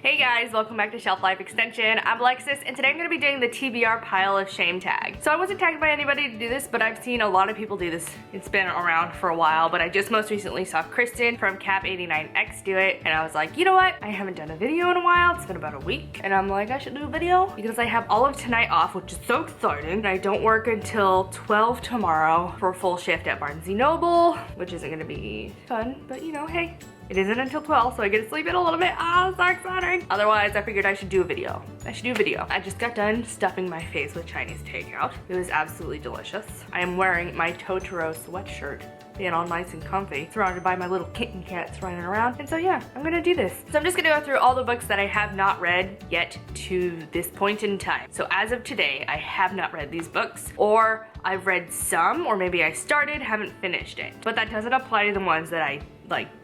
Hey guys, welcome back to Shelf Life Extension. I'm Alexis, and today I'm going to be doing the TBR Pile of Shame tag. So I wasn't tagged by anybody to do this, but I've seen a lot of people do this. It's been around for a while, but I just most recently saw Kristen from Cap89X do it, and I was like, you know what? I haven't done a video in a while. It's been about a week, and I'm like, I should do a video because I have all of tonight off, which is so exciting. And I don't work until 12 tomorrow for a full shift at Barnes & Noble, which isn't going to be fun, but you know, hey. It isn't until 12, so I get to sleep in a little bit. Ah, so exciting. Otherwise, I figured I should do a video. I just got done stuffing my face with Chinese takeout. It was absolutely delicious. I am wearing my Totoro sweatshirt, being all nice and comfy, surrounded by my little kitten cats running around. And so yeah, I'm gonna do this. So I'm just gonna go through all the books that I have not read yet to this point in time. So as of today, I have not read these books, or I've read some, or maybe I started, haven't finished it. But that doesn't apply to the ones that I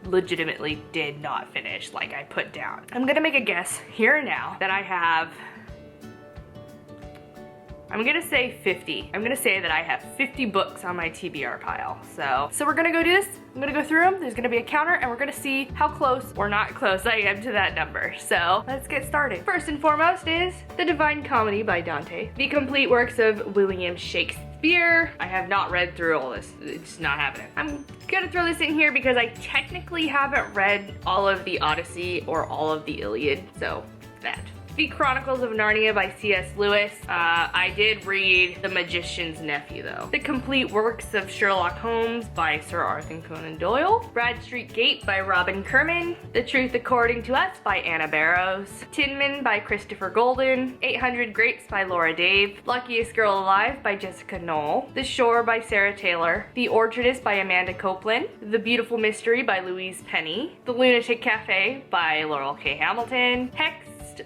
legitimately did not finish, like I put down. I'm gonna make a guess here and now that I have, I'm gonna say 50. I'm gonna say that I have 50 books on my TBR pile. So we're gonna go do this. I'm gonna go through them. There's gonna be a counter and we're gonna see how close or not close I am to that number. So let's get started. First and foremost is The Divine Comedy by Dante. The complete works of William Shakespeare. I have not read through all this. It's not happening. I'm gonna throw this in here because I technically haven't read all of the Odyssey or all of the Iliad, so that. The Chronicles of Narnia by C.S. Lewis. I did read The Magician's Nephew though. The Complete Works of Sherlock Holmes by Sir Arthur Conan Doyle. Bradstreet Gate by Robin Kerman. The Truth According to Us by Anna Barrows. Tin Man by Christopher Golden. 800 Grapes by Laura Dave. Luckiest Girl Alive by Jessica Knoll. The Shore by Sarah Taylor. The Orchardist by Amanda Copeland. The Beautiful Mystery by Louise Penny. The Lunatic Cafe by Laurel K. Hamilton. Hex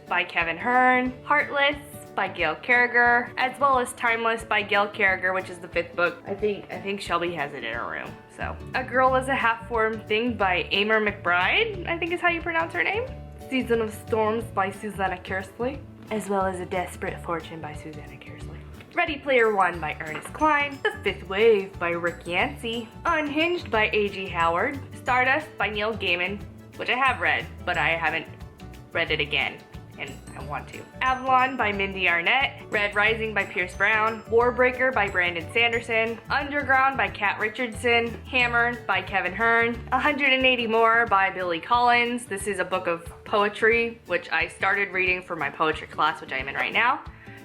by Kevin Hearn, Heartless by Gail Carriger, as well as Timeless by Gail Carriger, which is the 5th book. I think Shelby has it in her room. So, A Girl is a Half-Formed Thing by Amor McBride, I think is how you pronounce her name. Season of Storms by Susanna Kersley, as well as A Desperate Fortune by Susanna Kersley. Ready Player One by Ernest Cline, The Fifth Wave by Rick Yancey, Unhinged by A.G. Howard, Stardust by Neil Gaiman, which I have read, but I haven't read it again. And I want to. Avalon by Mindy Arnett, Red Rising by Pierce Brown, Warbreaker by Brandon Sanderson, Underground by Kat Richardson, Hammer by Kevin Hearn, 180 More by Billy Collins. This is a book of poetry, which I started reading for my poetry class, which I am in right now.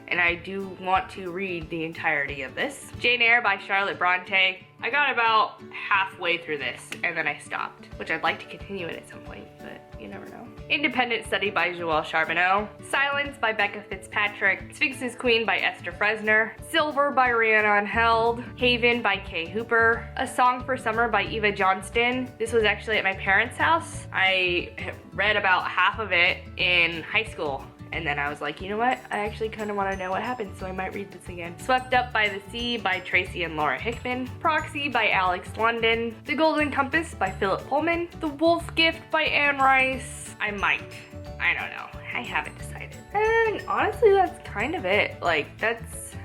And I do want to read the entirety of this. Jane Eyre by Charlotte Bronte. I got about halfway through this and then I stopped, which I'd like to continue it at some point, but you never know. Independent Study by Joelle Charbonneau. Silence by Becca Fitzpatrick. Sphinx's Queen by Esther Fresner. Silver by Rhiannon Held. Haven by Kay Hooper. A Song for Summer by Eva Johnston. This was actually at my parents' house. I read about half of it in high school. And then I was like, you know what? I actually kind of want to know what happened, so I might read this again. Swept Up by the Sea by Tracy and Laura Hickman. Proxy by Alex London. The Golden Compass by Philip Pullman. The Wolf Gift by Anne Rice. I might. I don't know. I haven't decided. And honestly, that's kind of it.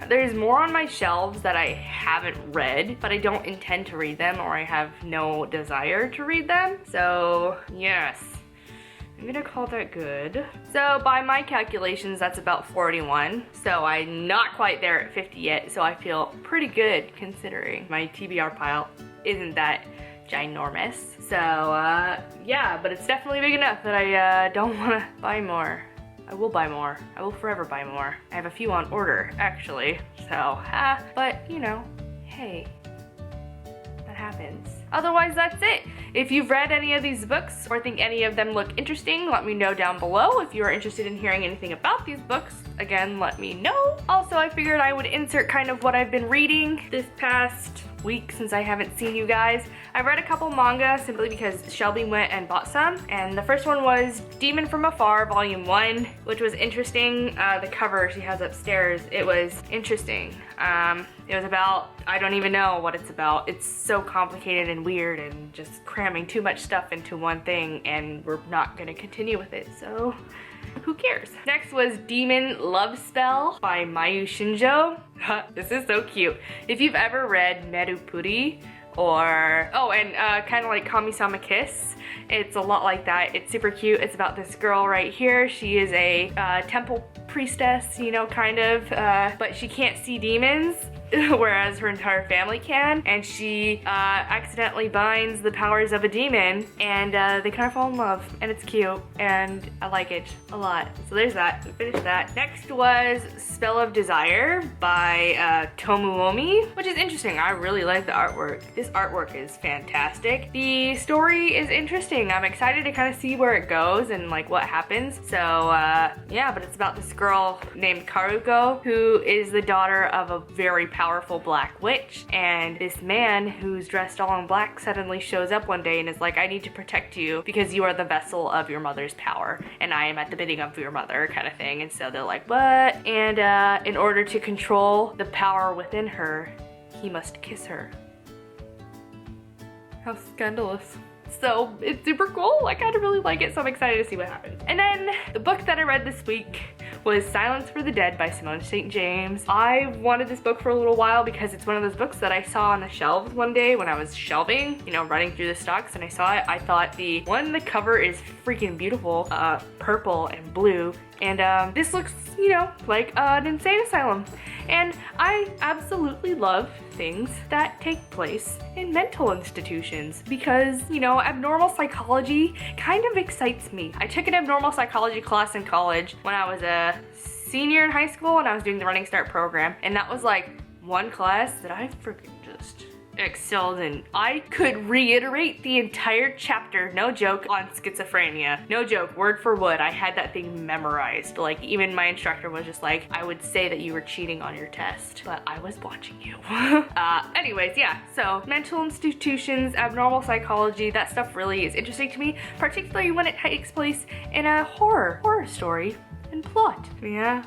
There's more on my shelves that I haven't read, but I don't intend to read them, or I have no desire to read them. So, yes. I'm gonna call that good. So by my calculations, that's about 41. So I'm not quite there at 50 yet, so I feel pretty good considering my TBR pile isn't that ginormous. So yeah, but it's definitely big enough that I don't wanna buy more. I will buy more. I will forever buy more. I have a few on order, actually. So, but you know, hey, that happens. Otherwise, that's it. If you've read any of these books or think any of them look interesting, let me know down below. If you are interested in hearing anything about these books, again, let me know. Also, I figured I would insert kind of what I've been reading this past week since I haven't seen you guys. I read a couple manga simply because Shelby went and bought some, and the first one was Demon from Afar Volume 1, which was interesting. The cover she has upstairs, it was interesting. It was about, I don't even know what it's about. It's so complicated and weird and just cramming too much stuff into one thing, and we're not gonna continue with it, so who cares? Next was Demon Love Spell by Mayu Shinjo. This is so cute. If you've ever read Merupuri or, oh, and kind of like Kami-sama Kiss. It's a lot like that. It's super cute. It's about this girl right here. She is a temple priestess, you know, kind of, but she can't see demons, whereas her entire family can, and she accidentally binds the powers of a demon, and they kind of fall in love, and it's cute, and I like it a lot. So there's that. We finished that. Next was Spell of Desire by Tomomi, which is interesting. I really like the artwork. This artwork is fantastic. The story is interesting. I'm excited to kind of see where it goes and like what happens. So yeah, but it's about this girl named Karuko, who is the daughter of a very powerful black witch, and this man who's dressed all in black suddenly shows up one day and is like, I need to protect you because you are the vessel of your mother's power and I am at the bidding of your mother, kind of thing. And so they're like, what? And in order to control the power within her, he must kiss her. How scandalous. So it's super cool. I kind of really like it, so I'm excited to see what happens. And then the book that I read this week was Silence for the Dead by Simone St. James. I wanted this book for a little while because it's one of those books that I saw on the shelves one day when I was shelving, you know, running through the stocks, and I saw it. I thought the cover is freaking beautiful, purple and blue, and this looks, you know, like an insane asylum. And I absolutely love things that take place in mental institutions because, you know, abnormal psychology kind of excites me. I took an abnormal psychology class in college when I was a senior in high school and I was doing the Running Start program, and that was like one class that I freaking just excelled in. I could reiterate the entire chapter, no joke, on schizophrenia. No joke, word for word. I had that thing memorized. Like, even my instructor was just like, I would say that you were cheating on your test, but I was watching you. Anyways, yeah, so mental institutions, abnormal psychology, that stuff really is interesting to me, particularly when it takes place in a horror story and plot. Yeah.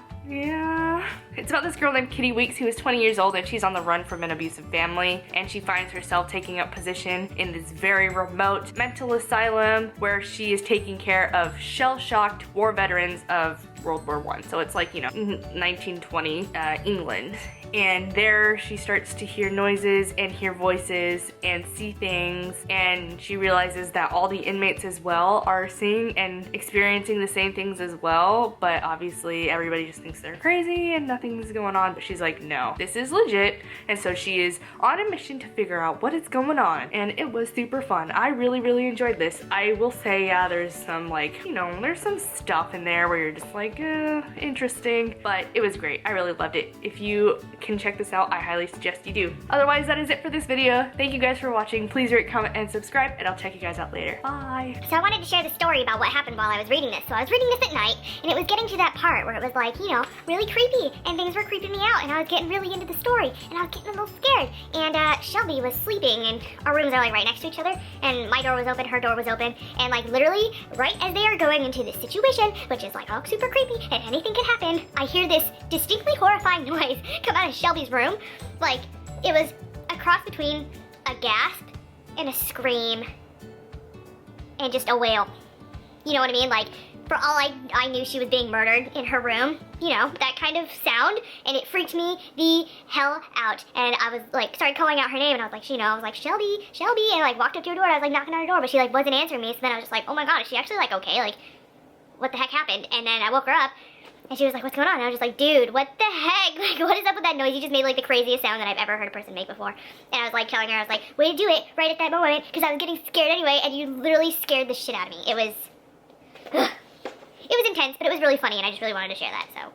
It's about this girl named Kitty Weeks who is 20 years old and she's on the run from an abusive family, and she finds herself taking up position in this very remote mental asylum where she is taking care of shell-shocked war veterans of World War I. So it's like, you know, 1920 England. And there she starts to hear noises and hear voices and see things, and she realizes that all the inmates as well are seeing and experiencing the same things as well, but obviously everybody just thinks they're crazy and nothing's going on. But she's like, no, this is legit. And so she is on a mission to figure out what is going on, and it was super fun. I really enjoyed this. I will say, yeah, there's some, like, you know, there's some stuff in there where you're just like, interesting, but it was great. I really loved it. If you can check this out, I highly suggest you do. Otherwise, that is it for this video. Thank you guys for watching. Please rate, comment, and subscribe, and I'll check you guys out later. Bye. So I wanted to share the story about what happened while I was reading this. So I was reading this at night, and it was getting to that part where it was like, you know, really creepy, and things were creeping me out, and I was getting really into the story, and I was getting a little scared. And Shelby was sleeping, and our rooms are like right next to each other, and my door was open, her door was open, and like literally right as they are going into this situation, which is like all super creepy, and anything could happen, I hear this distinctly horrifying noise come out of Shelby's room. Like, it was a cross between a gasp and a scream and just a wail. You know what I mean? Like, for all I knew she was being murdered in her room, you know, that kind of sound, and it freaked me the hell out. And I was like, started calling out her name, and I was like, you know, I was like, Shelby, and like walked up to her door, and I was like knocking on her door, but she like wasn't answering me. So then I was just like, oh my god, is she actually like okay? Like, what the heck happened? And then I woke her up, and she was like, what's going on? And I was just like, dude, what the heck? Like, what is up with that noise? You just made like the craziest sound that I've ever heard a person make before. And I was like telling her, I was like, way to do it right at that moment, because I was getting scared anyway, and you literally scared the shit out of me. It was intense, but it was really funny, and I just really wanted to share that, so.